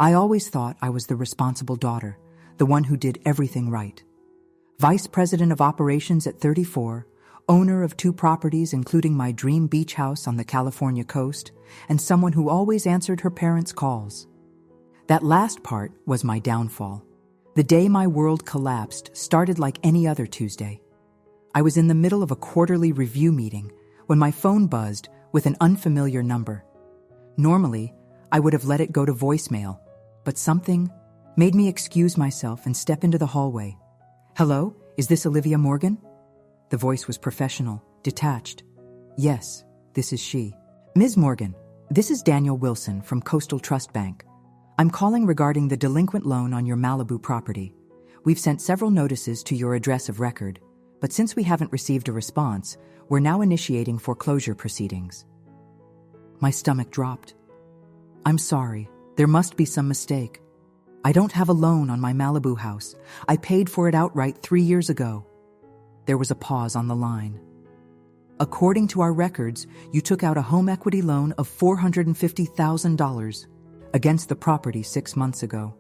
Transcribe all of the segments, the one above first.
I always thought I was the responsible daughter, the one who did everything right. Vice President of Operations at 34, owner of 2 properties including my dream beach house on the California coast, and someone who always answered her parents' calls. That last part was my downfall. The day my world collapsed started like any other Tuesday. I was in the middle of a quarterly review meeting when my phone buzzed with an unfamiliar number. Normally, I would have let it go to voicemail, but something made me excuse myself and step into the hallway. "Hello, is this Olivia Morgan?" The voice was professional, detached. "Yes, this is she." "Ms. Morgan, this is Daniel Wilson from Coastal Trust Bank. I'm calling regarding the delinquent loan on your Malibu property. We've sent several notices to your address of record, but since we haven't received a response, we're now initiating foreclosure proceedings." My stomach dropped. "I'm sorry, there must be some mistake. I don't have a loan on my Malibu house. I paid for it outright 3 years ago." There was a pause on the line. "According to our records, you took out a home equity loan of $450,000 against the property 6 months ago.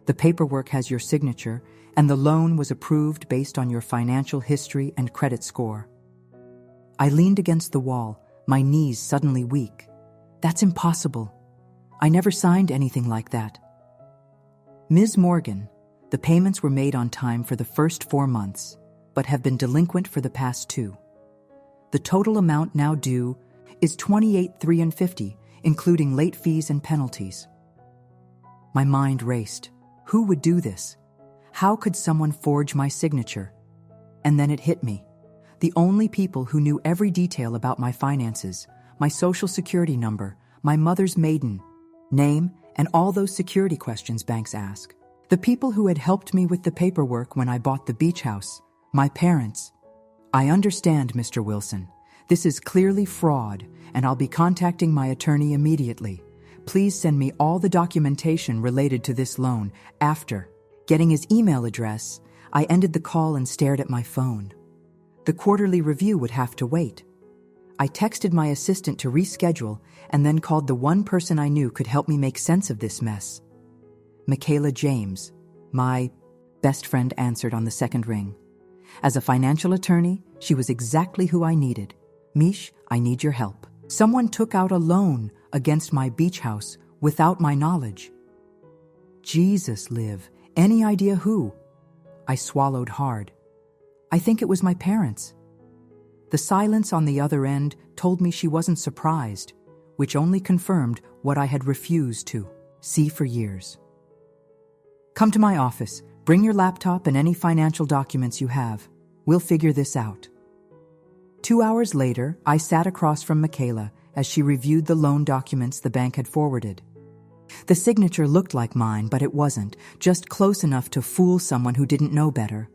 The paperwork has your signature, and the loan was approved based on your financial history and credit score." I leaned against the wall, my knees suddenly weak. "That's impossible. I never signed anything like that." "Ms. Morgan, the payments were made on time for the first 4 months, but have been delinquent for the past 2. The total amount now due is $28,350, including late fees and penalties." My mind raced. Who would do this? How could someone forge my signature? And then it hit me. The only people who knew every detail about my finances, my social security number, my mother's maiden name, and all those security questions banks ask. The people who had helped me with the paperwork when I bought the beach house, my parents. "I understand, Mr. Wilson. This is clearly fraud, and I'll be contacting my attorney immediately. Please send me all the documentation related to this loan." After getting his email address, I ended the call and stared at my phone. The quarterly review would have to wait. I texted my assistant to reschedule and then called the one person I knew could help me make sense of this mess. Michaela James, my best friend, answered on the second ring. As a financial attorney, she was exactly who I needed. "Mish, I need your help. Someone took out a loan against my beach house without my knowledge." "Jesus, Liv, any idea who?" I swallowed hard. "I think it was my parents." The silence on the other end told me she wasn't surprised, which only confirmed what I had refused to see for years. "Come to my office. Bring your laptop and any financial documents you have. We'll figure this out." 2 hours later, I sat across from Michaela as she reviewed the loan documents the bank had forwarded. The signature looked like mine, but it wasn't, just close enough to fool someone who didn't know better.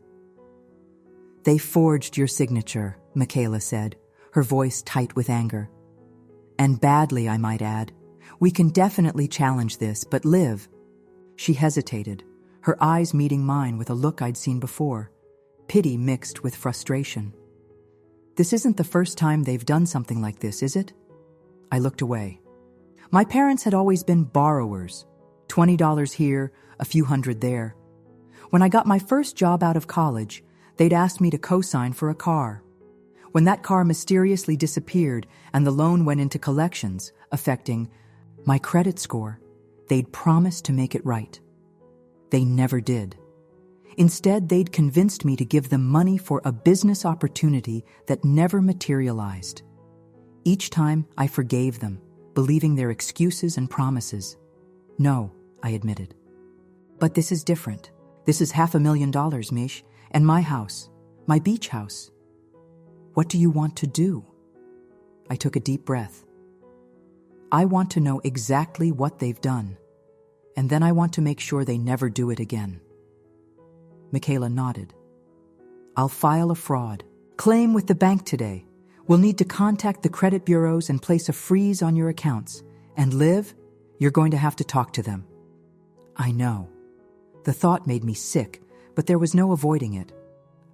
"They forged your signature," Michaela said, her voice tight with anger. "And badly, I might add. We can definitely challenge this, but Liv..." She hesitated, her eyes meeting mine with a look I'd seen before, pity mixed with frustration. "This isn't the first time they've done something like this, is it?" I looked away. My parents had always been borrowers, $20 here, a few hundred there. When I got my first job out of college, they'd asked me to co-sign for a car. When that car mysteriously disappeared and the loan went into collections, affecting my credit score, they'd promised to make it right. They never did. Instead, they'd convinced me to give them money for a business opportunity that never materialized. Each time, I forgave them, believing their excuses and promises. "No," I admitted. "But this is different. This is $500,000, Mish, and my house, my beach house. What do you want to do?" I took a deep breath. "I want to know exactly what they've done, and then I want to make sure they never do it again." Michaela nodded. "I'll file a fraud claim with the bank today. We'll need to contact the credit bureaus and place a freeze on your accounts. And Liv, you're going to have to talk to them." I know. The thought made me sick, but there was no avoiding it.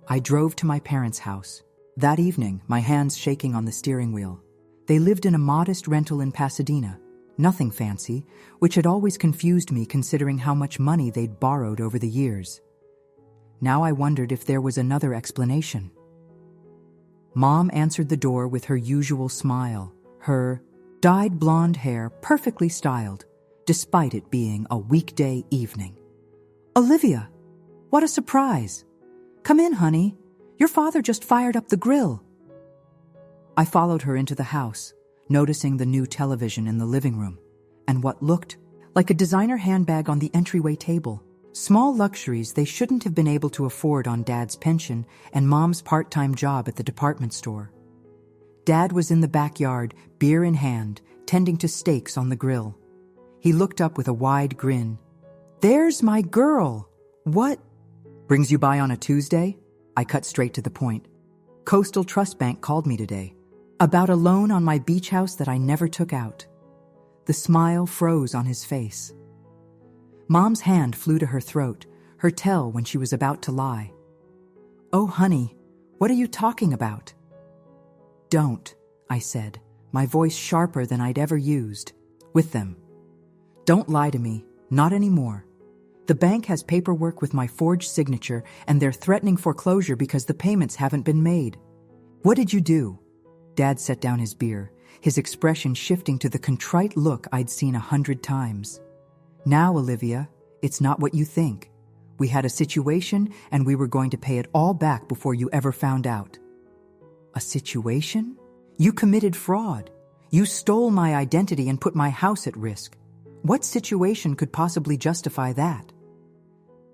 I drove to my parents' house. That evening, my hands shaking on the steering wheel. They lived in a modest rental in Pasadena, Nothing fancy, which had always confused me considering how much money they'd borrowed over the years. Now I wondered if there was another explanation. Mom answered the door with her usual smile, her dyed blonde hair perfectly styled, despite it being a weekday evening. "Olivia, what a surprise! Come in, honey. Your father just fired up the grill." I followed her into the house, noticing the new television in the living room, and what looked like a designer handbag on the entryway table. Small luxuries they shouldn't have been able to afford on Dad's pension and Mom's part-time job at the department store. Dad was in the backyard, beer in hand, tending to steaks on the grill. He looked up with a wide grin. "There's my girl! What brings you by on a Tuesday?" I cut straight to the point. "Coastal Trust Bank called me today about a loan on my beach house that I never took out." The smile froze on his face. Mom's hand flew to her throat, her tell when she was about to lie. "Oh, honey, what are you talking about?" "Don't," I said, my voice sharper than I'd ever used. "With them. Don't lie to me, not anymore. The bank has paperwork with my forged signature, and they're threatening foreclosure because the payments haven't been made." "What did you do?" Dad set down his beer, his expression shifting to the contrite look I'd seen 100 times. "Now, Olivia, it's not what you think. We had a situation, and we were going to pay it all back before you ever found out." "A situation? You committed fraud. You stole my identity and put my house at risk. What situation could possibly justify that?"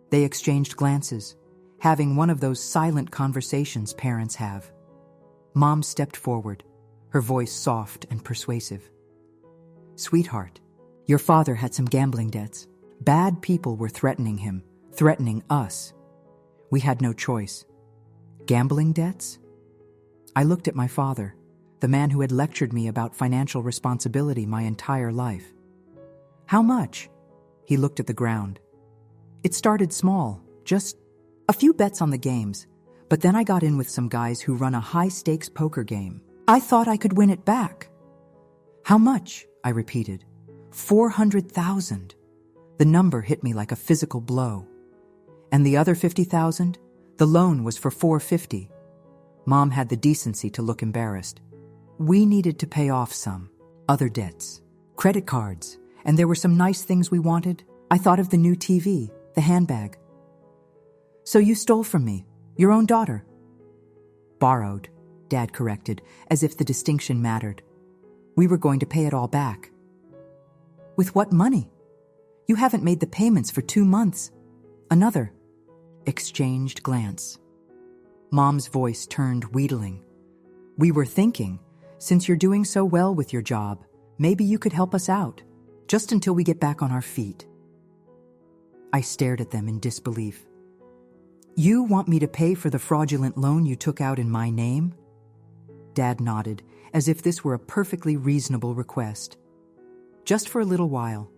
They exchanged glances, having one of those silent conversations parents have. Mom stepped forward, her voice soft and persuasive. "Sweetheart, your father had some gambling debts. Bad people were threatening him, threatening us. We had no choice." "Gambling debts?" I looked at my father, the man who had lectured me about financial responsibility my entire life. "How much?" He looked at the ground. "It started small, just a few bets on the games, but then I got in with some guys who run a high-stakes poker game. I thought I could win it back." "How much?" I repeated. 400,000. The number hit me like a physical blow. "And the other 50,000? The loan was for 450. Mom had the decency to look embarrassed. "We needed to pay off some other debts, credit cards, and there were some nice things we wanted. I thought of the new TV, the handbag." "So you stole from me, your own daughter?" "Borrowed," Dad corrected, as if the distinction mattered. "We were going to pay it all back." "With what money? You haven't made the payments for 2 months." Another exchanged glance. Mom's voice turned wheedling. "We were thinking, since you're doing so well with your job, maybe you could help us out, just until we get back on our feet." I stared at them in disbelief. "You want me to pay for the fraudulent loan you took out in my name?" Dad nodded, as if this were a perfectly reasonable request. "Just for a little while.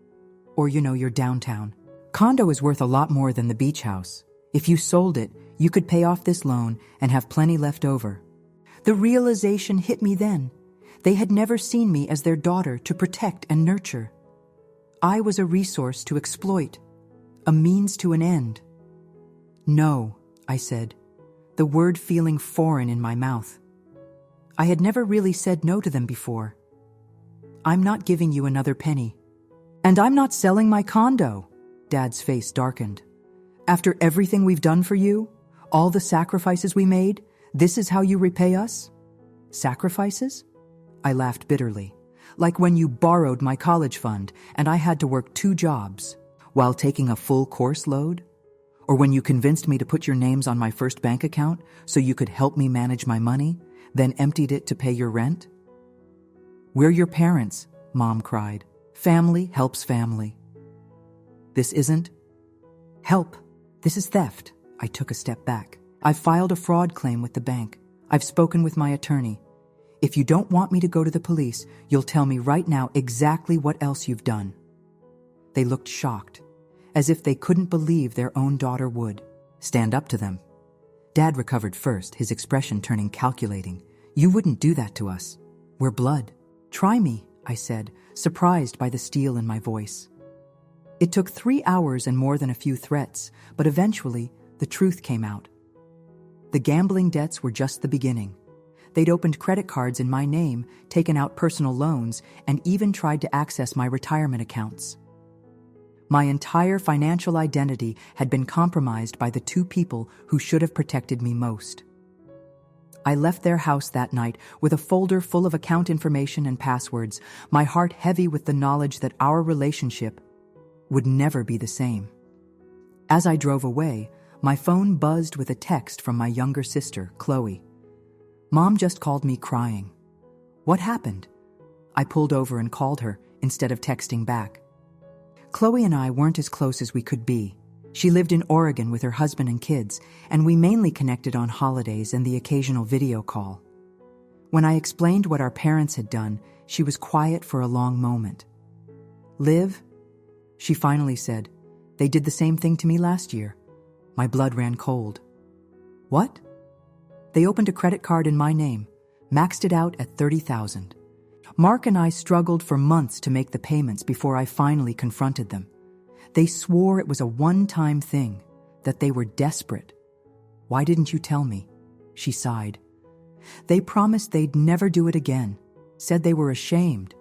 Or, you're downtown. Condo is worth a lot more than the beach house. If you sold it, you could pay off this loan and have plenty left over." The realization hit me then. They had never seen me as their daughter to protect and nurture. I was a resource to exploit, a means to an end. "No," I said, the word feeling foreign in my mouth. I had never really said no to them before. "I'm not giving you another penny. And I'm not selling my condo." Dad's face darkened. "After everything we've done for you, all the sacrifices we made, this is how you repay us?" "Sacrifices?" I laughed bitterly. "Like when you borrowed my college fund and I had to work 2 jobs while taking a full course load? Or when you convinced me to put your names on my first bank account so you could help me manage my money, then emptied it to pay your rent?" "We're your parents," Mom cried. "Family helps family." "This isn't help. This is theft." I took a step back. "I've filed a fraud claim with the bank. I've spoken with my attorney. If you don't want me to go to the police, you'll tell me right now exactly what else you've done." They looked shocked, as if they couldn't believe their own daughter would stand up to them. Dad recovered first, his expression turning calculating. "You wouldn't do that to us. We're blood." "Try me," I said, surprised by the steel in my voice. It took 3 hours and more than a few threats, but eventually the truth came out. The gambling debts were just the beginning. They'd opened credit cards in my name, taken out personal loans, and even tried to access my retirement accounts. My entire financial identity had been compromised by the two people who should have protected me most. I left their house that night with a folder full of account information and passwords, my heart heavy with the knowledge that our relationship would never be the same. As I drove away, my phone buzzed with a text from my younger sister, Chloe. Mom just called me crying. What happened? I pulled over and called her instead of texting back. Chloe and I weren't as close as we could be. She lived in Oregon with her husband and kids, and we mainly connected on holidays and the occasional video call. When I explained what our parents had done, she was quiet for a long moment. Liv, she finally said, they did the same thing to me last year. My blood ran cold. What? They opened a credit card in my name, maxed it out at $30,000. Mark and I struggled for months to make the payments before I finally confronted them. They swore it was a one-time thing, that they were desperate. Why didn't you tell me? She sighed. They promised they'd never do it again, said they were ashamed.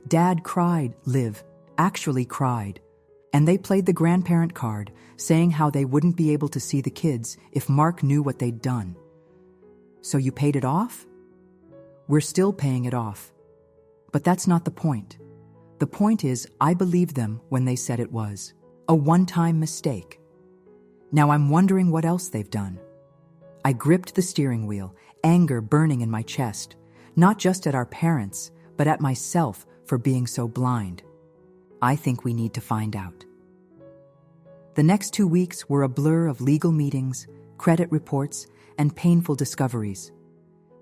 Dad cried, Liv, actually cried. And they played the grandparent card, saying how they wouldn't be able to see the kids if Mark knew what they'd done. So you paid it off? We're still paying it off. But that's not the point. The point is, I believed them when they said it was a one-time mistake. Now I'm wondering what else they've done. I gripped the steering wheel, anger burning in my chest, not just at our parents, but at myself for being so blind. I think we need to find out. The next 2 weeks were a blur of legal meetings, credit reports, and painful discoveries.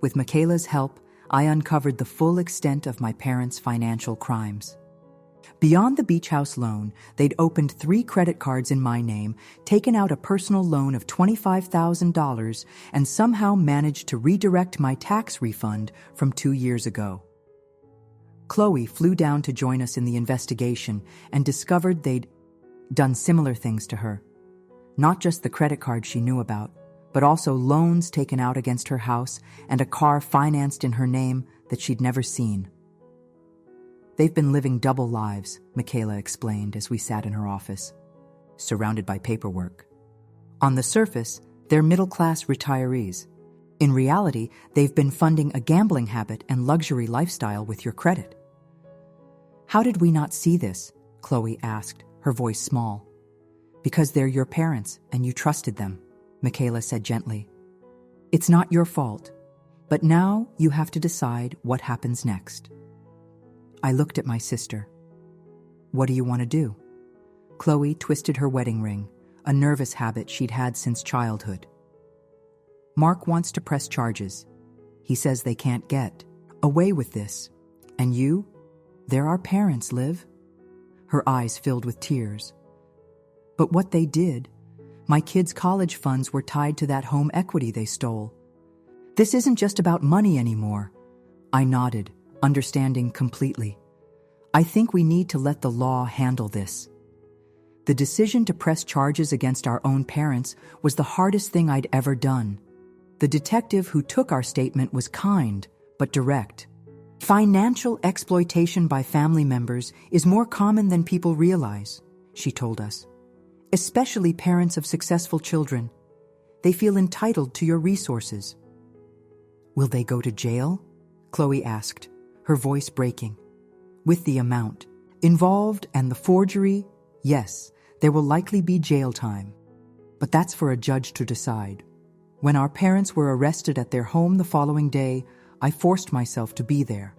With Michaela's help, I uncovered the full extent of my parents' financial crimes. Beyond the beach house loan, they'd opened 3 credit cards in my name, taken out a personal loan of $25,000, and somehow managed to redirect my tax refund from 2 years ago. Chloe flew down to join us in the investigation and discovered they'd done similar things to her. Not just the credit card she knew about, but also loans taken out against her house and a car financed in her name that she'd never seen. They've been living double lives, Michaela explained as we sat in her office, surrounded by paperwork. On the surface, they're middle-class retirees. In reality, they've been funding a gambling habit and luxury lifestyle with your credit. How did we not see this? Chloe asked, her voice small. Because they're your parents and you trusted them, Michaela said gently. It's not your fault, but now you have to decide what happens next. I looked at my sister. What do you want to do? Chloe twisted her wedding ring, a nervous habit she'd had since childhood. Mark wants to press charges. He says they can't get away with this. And you? They're our parents, Liv. Her eyes filled with tears. But what they did, my kids' college funds were tied to that home equity they stole. This isn't just about money anymore. I nodded, understanding completely. I think we need to let the law handle this. The decision to press charges against our own parents was the hardest thing I'd ever done. The detective who took our statement was kind, but direct. Financial exploitation by family members is more common than people realize, she told us. Especially parents of successful children. They feel entitled to your resources. Will they go to jail? Chloe asked, her voice breaking. With the amount involved and the forgery, yes, there will likely be jail time. But that's for a judge to decide. When our parents were arrested at their home the following day, I forced myself to be there.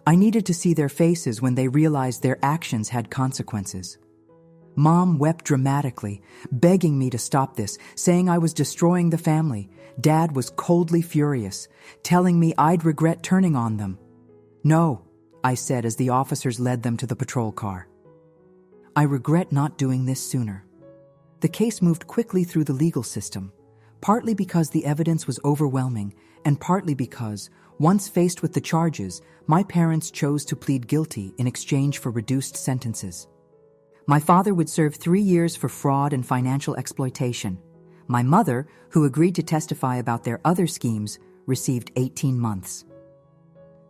I needed to see their faces when they realized their actions had consequences. Mom wept dramatically, begging me to stop this, saying I was destroying the family. Dad was coldly furious, telling me I'd regret turning on them. No, I said as the officers led them to the patrol car. I regret not doing this sooner. The case moved quickly through the legal system, partly because the evidence was overwhelming and partly because, Once faced with the charges, my parents chose to plead guilty in exchange for reduced sentences. My father would serve 3 years for fraud and financial exploitation. My mother, who agreed to testify about their other schemes, received 18 months.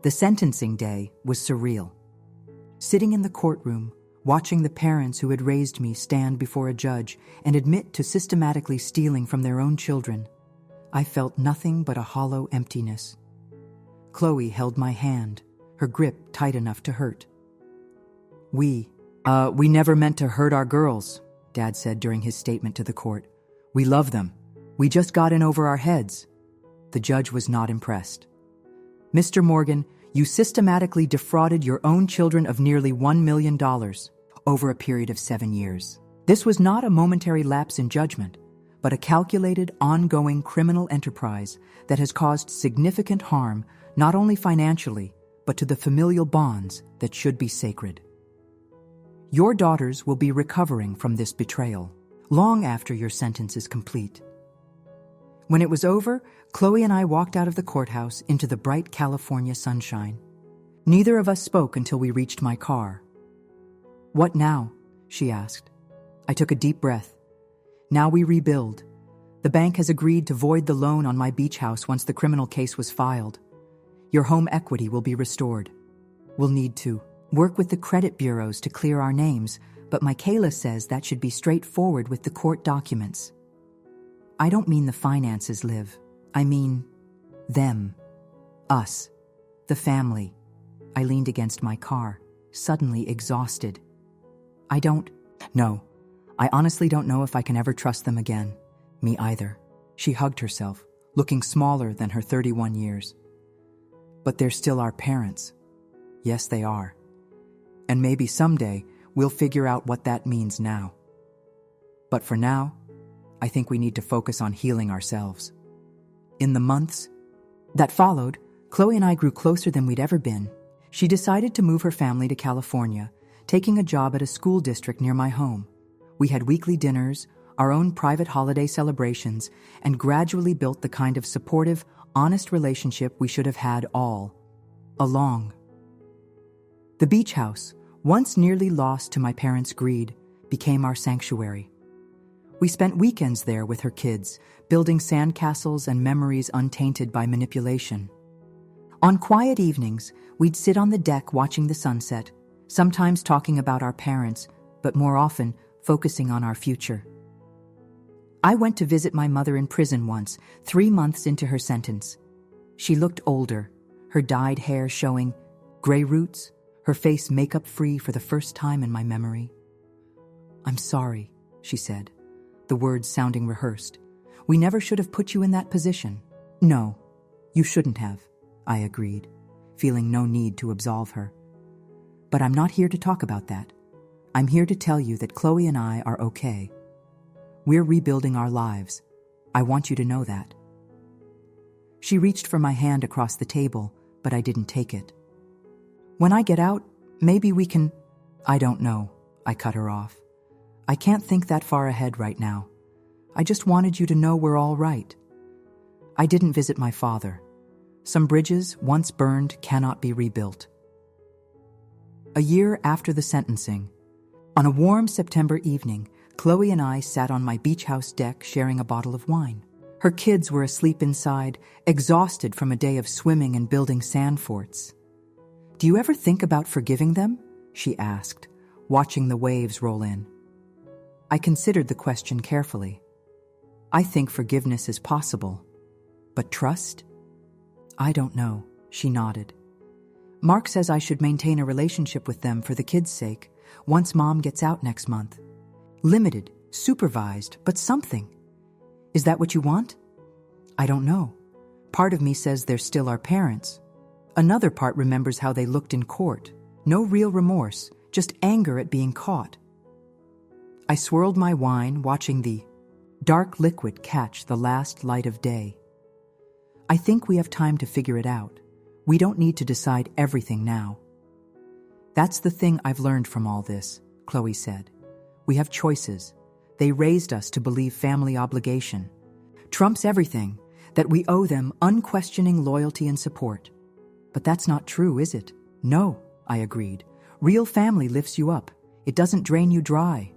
The sentencing day was surreal. Sitting in the courtroom, watching the parents who had raised me stand before a judge and admit to systematically stealing from their own children, I felt nothing but a hollow emptiness. Chloe held my hand, her grip tight enough to hurt. We never meant to hurt our girls," Dad said during his statement to the court. "We love them. We just got in over our heads." The judge was not impressed. "Mr. Morgan, you systematically defrauded your own children of nearly $1 million over a period of 7 years. This was not a momentary lapse in judgment, but a calculated, ongoing criminal enterprise that has caused significant harm not only financially, but to the familial bonds that should be sacred. Your daughters will be recovering from this betrayal long after your sentence is complete." When it was over, Chloe and I walked out of the courthouse into the bright California sunshine. Neither of us spoke until we reached my car. "What now?" she asked. I took a deep breath. "Now we rebuild. The bank has agreed to void the loan on my beach house once the criminal case was filed. Your home equity will be restored. We'll need to work with the credit bureaus to clear our names, but Michaela says that should be straightforward with the court documents. I don't mean the finances, Liv. I mean them. Us. The family." I leaned against my car, suddenly exhausted. No, I honestly don't know if I can ever trust them again. Me either. She hugged herself, looking smaller than her 31 years. "But they're still our parents." "Yes, they are. And maybe someday we'll figure out what that means now. But for now, I think we need to focus on healing ourselves." In the months that followed, Chloe and I grew closer than we'd ever been. She decided to move her family to California, taking a job at a school district near my home. We had weekly dinners, our own private holiday celebrations, and gradually built the kind of supportive, honest relationship we should have had all along. The beach house, once nearly lost to my parents' greed, became our sanctuary. We spent weekends there with her kids, building sandcastles and memories untainted by manipulation. On quiet evenings, we'd sit on the deck watching the sunset, sometimes talking about our parents, but more often focusing on our future. I went to visit my mother in prison once, 3 months into her sentence. She looked older, her dyed hair showing gray roots, her face makeup-free for the first time in my memory. "I'm sorry," she said, the words sounding rehearsed. "We never should have put you in that position." "No, you shouldn't have," I agreed, feeling no need to absolve her. "But I'm not here to talk about that. I'm here to tell you that Chloe and I are okay. We're rebuilding our lives. I want you to know that." She reached for my hand across the table, but I didn't take it. "When I get out, maybe we can—" "I don't know," I cut her off. "I can't think that far ahead right now. I just wanted you to know we're all right." I didn't visit my father. Some bridges, once burned, cannot be rebuilt. A year after the sentencing, on a warm September evening, Chloe and I sat on my beach house deck sharing a bottle of wine. Her kids were asleep inside, exhausted from a day of swimming and building sand forts. "Do you ever think about forgiving them?" she asked, watching the waves roll in. I considered the question carefully. I think forgiveness is possible. But trust? I don't know, she nodded. Mark says I should maintain a relationship with them for the kids' sake, once Mom gets out next month. Limited, supervised, but something. Is that what you want? I don't know. Part of me says they're still our parents. Another part remembers how they looked in court. No real remorse, just anger at being caught. I swirled my wine, watching the dark liquid catch the last light of day. I think we have time to figure it out. We don't need to decide everything now. That's the thing I've learned from all this, Chloe said. We have choices. They raised us to believe family obligation trumps everything, that we owe them unquestioning loyalty and support. But that's not true, is it? No, I agreed. Real family lifts you up. It doesn't drain you dry.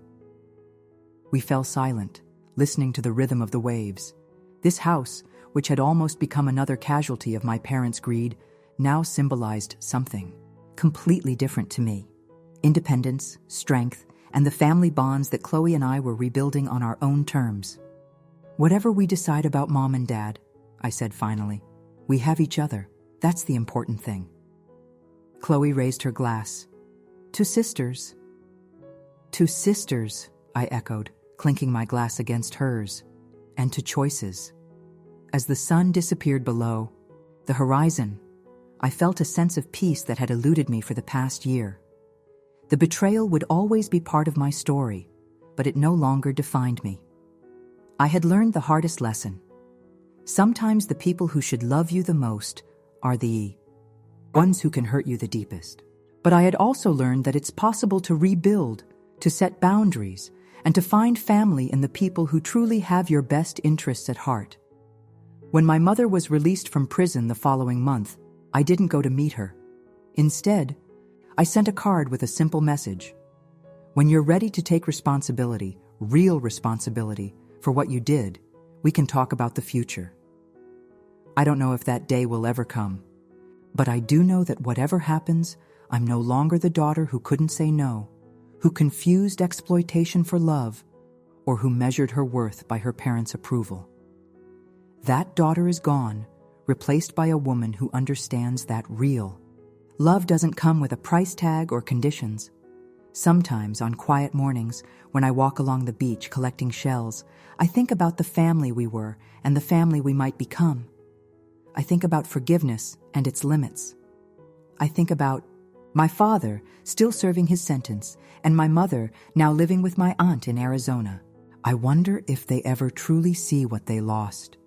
We fell silent, listening to the rhythm of the waves. This house, which had almost become another casualty of my parents' greed, now symbolized something completely different to me. Independence, strength, and the family bonds that Chloe and I were rebuilding on our own terms. Whatever we decide about Mom and Dad, I said finally, we have each other. That's the important thing. Chloe raised her glass. To sisters. To sisters, I echoed, clinking my glass against hers. And to choices. As the sun disappeared below the horizon, I felt a sense of peace that had eluded me for the past year. The betrayal would always be part of my story, but it no longer defined me. I had learned the hardest lesson. Sometimes the people who should love you the most are the ones who can hurt you the deepest. But I had also learned that it's possible to rebuild, to set boundaries, and to find family in the people who truly have your best interests at heart. When my mother was released from prison the following month, I didn't go to meet her. Instead, I sent a card with a simple message. When you're ready to take responsibility, real responsibility, for what you did, we can talk about the future. I don't know if that day will ever come, but I do know that whatever happens, I'm no longer the daughter who couldn't say no, who confused exploitation for love, or who measured her worth by her parents' approval. That daughter is gone, replaced by a woman who understands that real love doesn't come with a price tag or conditions. Sometimes, on quiet mornings, when I walk along the beach collecting shells, I think about the family we were and the family we might become. I think about forgiveness and its limits. I think about my father still serving his sentence and my mother now living with my aunt in Arizona. I wonder if they ever truly see what they lost.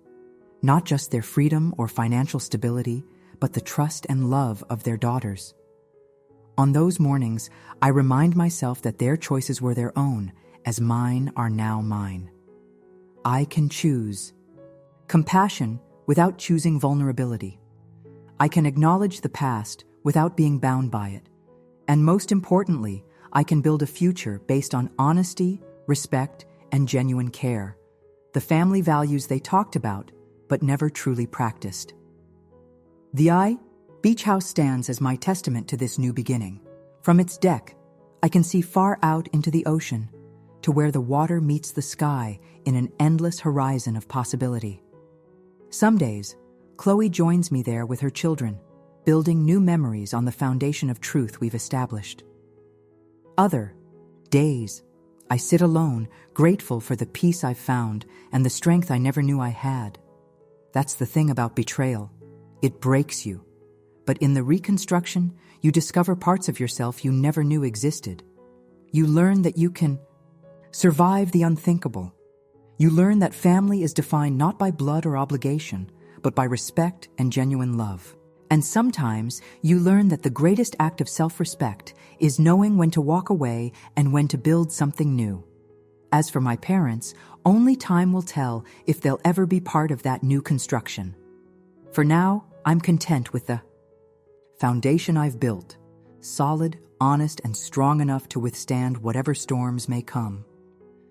Not just their freedom or financial stability, but the trust and love of their daughters. On those mornings, I remind myself that their choices were their own, as mine are now mine. I can choose compassion without choosing vulnerability. I can acknowledge the past without being bound by it. And most importantly, I can build a future based on honesty, respect, and genuine care. The family values they talked about, but never truly practiced. The beach house stands as my testament to this new beginning. From its deck, I can see far out into the ocean, to where the water meets the sky in an endless horizon of possibility. Some days, Chloe joins me there with her children, building new memories on the foundation of truth we've established. Other days, I sit alone, grateful for the peace I've found and the strength I never knew I had. That's the thing about betrayal. It breaks you. But in the reconstruction, you discover parts of yourself you never knew existed. You learn that you can survive the unthinkable. You learn that family is defined not by blood or obligation, but by respect and genuine love. And sometimes you learn that the greatest act of self-respect is knowing when to walk away and when to build something new. As for my parents, only time will tell if they'll ever be part of that new construction. For now, I'm content with the foundation I've built, solid, honest, and strong enough to withstand whatever storms may come.